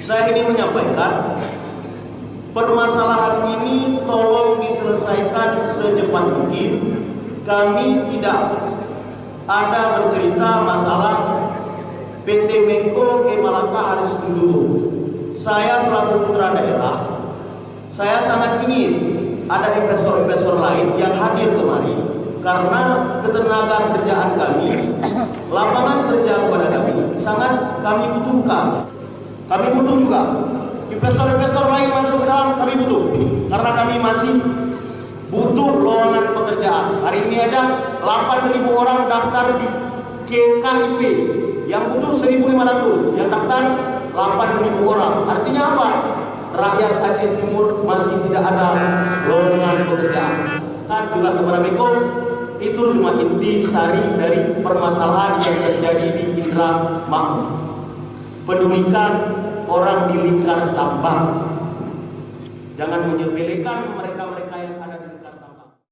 Saya ingin menyampaikan permasalahan ini tolong diselesaikan secepat mungkin. Kami tidak ada bercerita masalah PT Menko ke Malaka harus mundur. Saya selaku putra daerah, saya sangat ingin ada investor-investor lain yang hadir kemari karena ketenaga kerjaan kami, lapangan kerja kepada kami sangat kami butuhkan. Kami butuh juga investor-investor lain masuk ke dalam, kami butuh karena kami masih butuh lowongan pekerjaan. Hari ini aja 8.000 orang daftar di KKIP, yang butuh 1.500, yang daftar 8.000 orang. Artinya apa? Rakyat Aceh Timur masih tidak ada lowongan pekerjaan. Kan juga kepada Menko, itu cuma inti sari dari permasalahan yang terjadi di Indra Makmur. Pedulikan orang di lingkar tambang. Jangan menyepelekan mereka.